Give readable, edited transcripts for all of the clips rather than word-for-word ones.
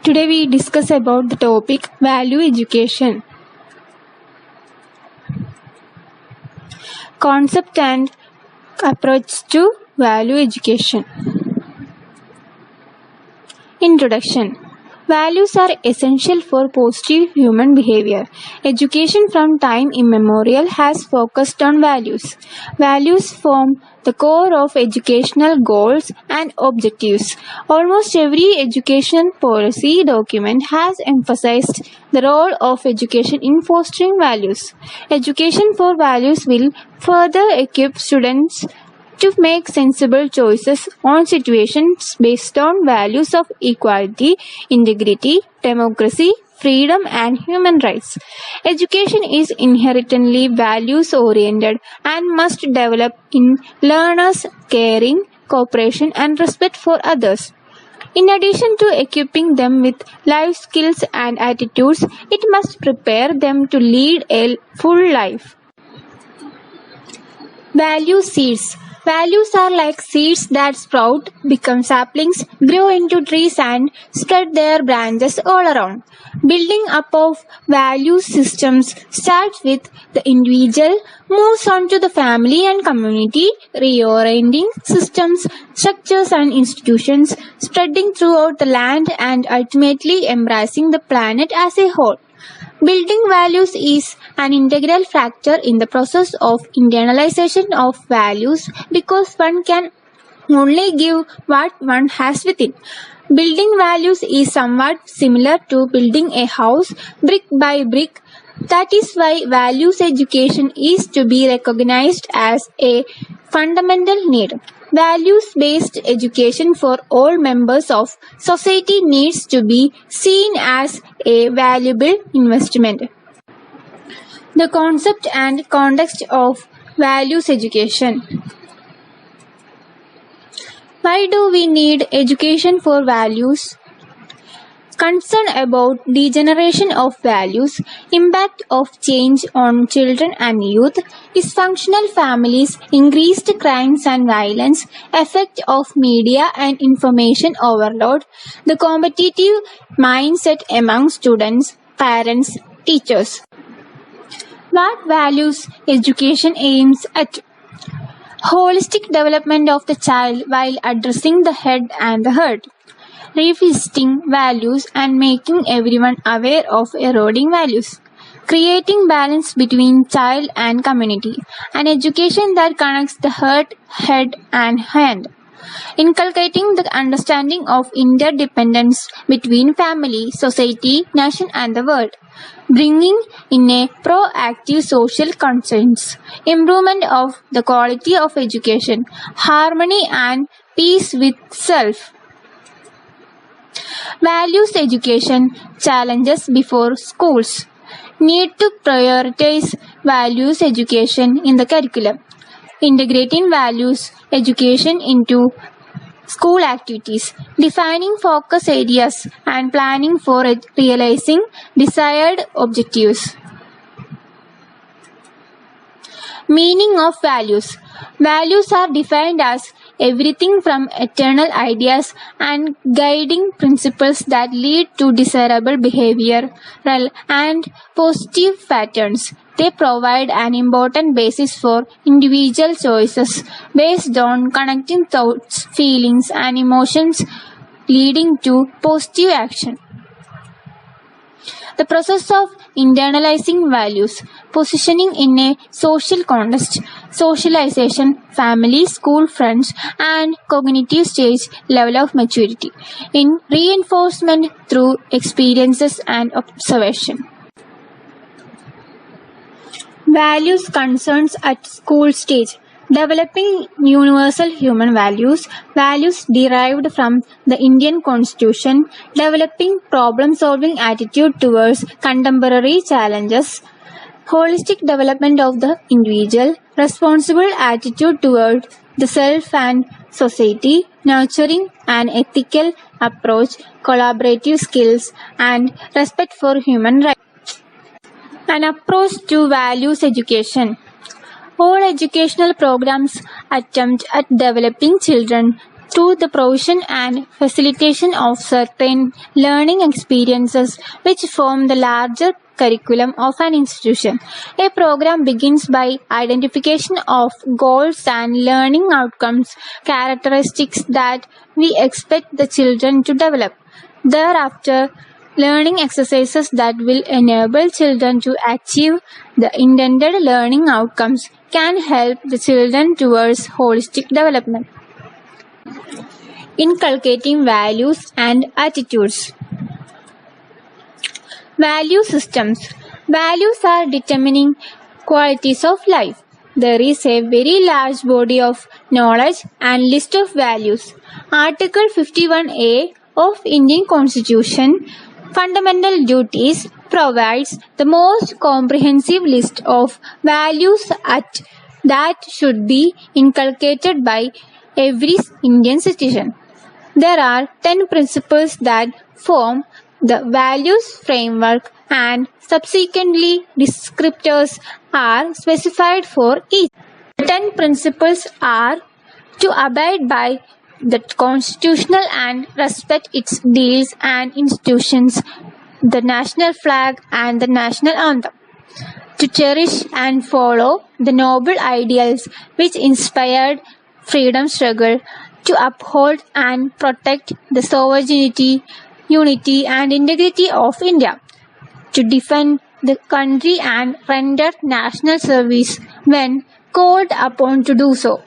Today we discuss about the topic value education. Concept and approach to value education. Introduction. Values are essential for positive human behavior. Education from time immemorial has focused on values. Values form the core of educational goals and objectives. Almost every education policy document has emphasized the role of education in fostering values. Education for values will further equip students to make sensible choices on situations based on values of equality, integrity, democracy, freedom, and human rights. Education is inherently values oriented and must develop in learners caring, cooperation, and respect for others. In addition to equipping them with life skills and attitudes, it must prepare them to lead a full life. Value seeds. Values are like seeds that sprout, become saplings, grow into trees and spread their branches all around. Building up of value systems starts with the individual, moves on to the family and community, reorienting systems, structures and institutions, spreading throughout the land and ultimately embracing the planet as a whole. Building values is an integral factor in the process of internalization of values because one can only give what one has within. Building values is somewhat similar to building a house brick by brick. That is why values education is to be recognized as a fundamental need. Values-based education for all members of society needs to be seen as a valuable investment. The concept and context of values education. Why do we need education for values? Concern about degeneration of values, impact of change on children and youth, dysfunctional families, increased crimes and violence, effect of media and information overload, the competitive mindset among students, parents, teachers. What values education aims at? Holistic development of the child while addressing the head and the heart. Revisiting values and making everyone aware of eroding values. Creating balance between child and community. An education that connects the heart, head and hand. Inculcating the understanding of interdependence between family, society, nation and the world. Bringing in a proactive social conscience. Improvement of the quality of education. Harmony and peace with self. Values education challenges before schools. Need to prioritize values education in the curriculum. Integrating values education into school activities. Defining focus areas and planning for realizing desired objectives. Meaning of values. Values are defined as everything from eternal ideas and guiding principles that lead to desirable behavioral and positive patterns. They provide an important basis for individual choices based on connecting thoughts, feelings, and emotions leading to positive action. The process of internalizing values, positioning in a social context, socialization, family, school, friends, and cognitive stage level of maturity, in reinforcement through experiences and observation. Values concerns at school stage. Developing universal human values, values derived from the Indian Constitution, developing problem-solving attitude towards contemporary challenges, holistic development of the individual, responsible attitude toward the self and society, nurturing an ethical approach, collaborative skills, and respect for human rights. An approach to values education. All educational programs attempt at developing children to the provision and facilitation of certain learning experiences which form the larger curriculum of an institution. A program begins by identification of goals and learning outcomes, characteristics that we expect the children to develop. Thereafter, learning exercises that will enable children to achieve the intended learning outcomes can help the children towards holistic development. Inculcating values and attitudes. Value systems. Values are determining qualities of life. There is a very large body of knowledge and list of values. Article 51A of Indian Constitution, Fundamental Duties, provides the most comprehensive list of values that should be inculcated by every Indian citizen. There are 10 principles that form the values framework and subsequently descriptors are specified for each. The 10 principles are to abide by the constitutional and respect its deals and institutions, the national flag and the national anthem, to cherish and follow the noble ideals which inspired freedom struggle, to uphold and protect the sovereignty, unity and integrity of India, to defend the country and render national service when called upon to do so,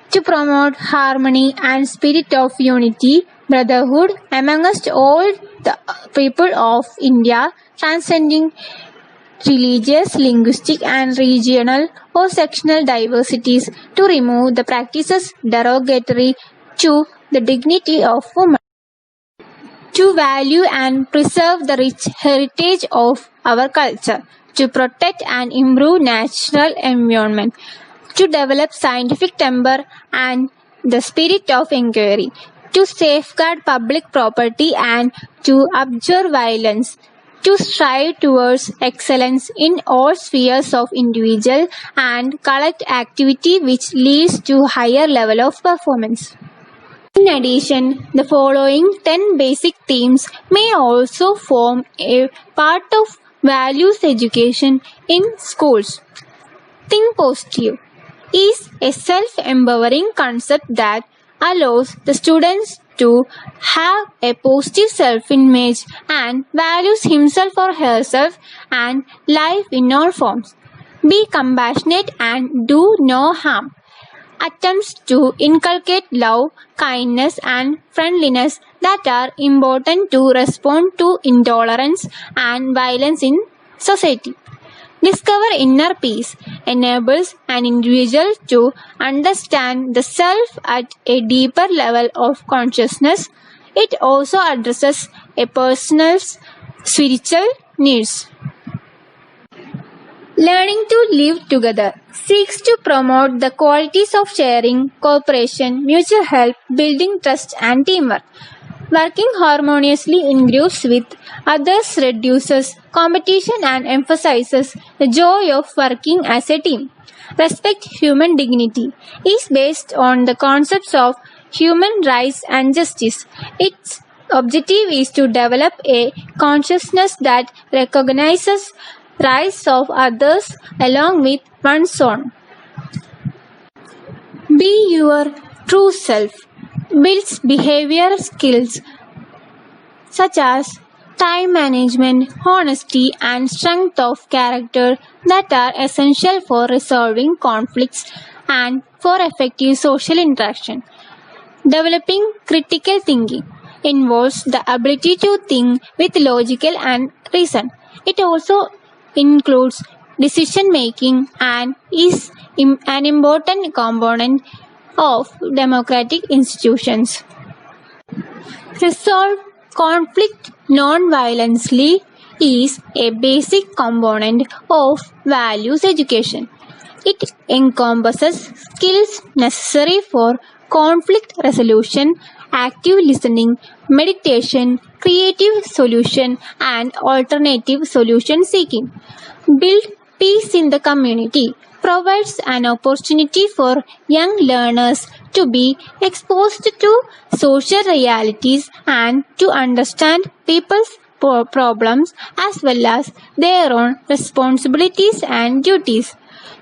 to promote harmony and spirit of unity, brotherhood amongst all the people of India, transcending religious, linguistic and regional or sectional diversities, to remove the practices derogatory to the dignity of women, to value and preserve the rich heritage of our culture, to protect and improve natural environment, to develop scientific temper and the spirit of inquiry, to safeguard public property and to abjure violence, to strive towards excellence in all spheres of individual and collective activity which leads to higher level of performance. In addition, the following 10 basic themes may also form a part of values education in schools. Think positive is a self-empowering concept that allows the students to have a positive self-image and values himself or herself and life in all forms. Be compassionate and do no harm. Attempts to inculcate love, kindness and friendliness that are important to respond to intolerance and violence in society. Discover inner peace enables an individual to understand the self at a deeper level of consciousness. It also addresses a person's spiritual needs. Learning to live together seeks to promote the qualities of sharing, cooperation, mutual help, building trust and teamwork. Working harmoniously in groups with others reduces competition and emphasizes the joy of working as a team. Respect human dignity is based on the concepts of human rights and justice. Its objective is to develop a consciousness that recognizes rights of others along with one's own. Be your true self builds behavior skills such as time management, honesty, and strength of character that are essential for resolving conflicts and for effective social interaction. Developing critical thinking involves the ability to think with logical and reason. It also includes decision making and is an important component of democratic institutions. Resolve conflict non-violently is a basic component of values education. It encompasses skills necessary for conflict resolution, active listening, meditation, creative solution, and alternative solution seeking. Build peace in the community. provides an opportunity for young learners to be exposed to social realities and to understand people's problems as well as their own responsibilities and duties.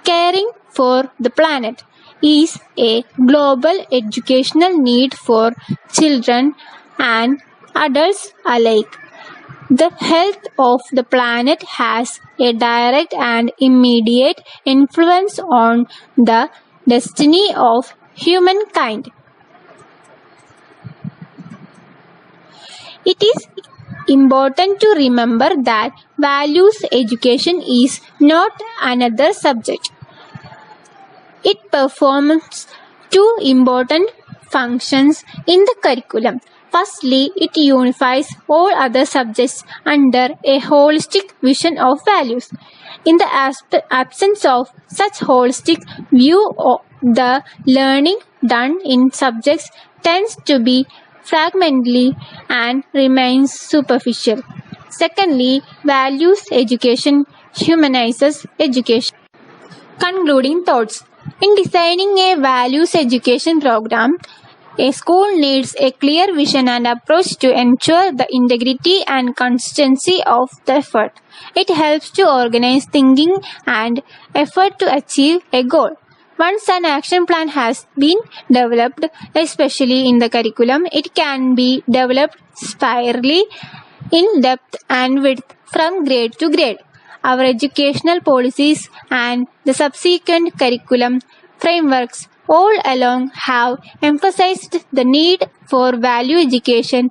Caring for the planet is a global educational need for children and adults alike. The health of the planet has a direct and immediate influence on the destiny of humankind. It is important to remember that values education is not another subject. It performs two important functions in the curriculum. Firstly, it unifies all other subjects under a holistic vision of values. In the absence of such holistic view, the learning done in subjects tends to be fragmentary and remains superficial. Secondly, values education humanizes education. Concluding thoughts. In designing a values education program, a school needs a clear vision and approach to ensure the integrity and consistency of the effort. It helps to organize thinking and effort to achieve a goal. Once an action plan has been developed, especially in the curriculum, it can be developed spirally in depth and width from grade to grade. Our educational policies and the subsequent curriculum frameworks all along have emphasized the need for value education,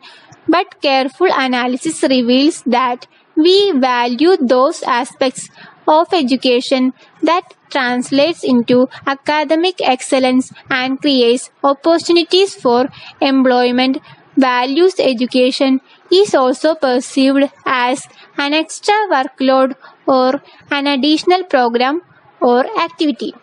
but careful analysis reveals that we value those aspects of education that translates into academic excellence and creates opportunities for employment. Values education is also perceived as an extra workload or an additional program or activity.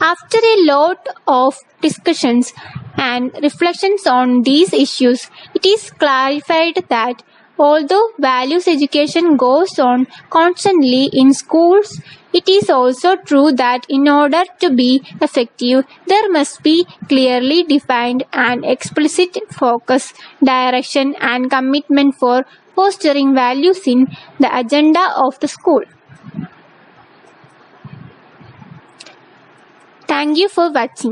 After a lot of discussions and reflections on these issues, it is clarified that although values education goes on constantly in schools, it is also true that in order to be effective, there must be clearly defined and explicit focus, direction, and commitment for fostering values in the agenda of the school. Thank you for watching.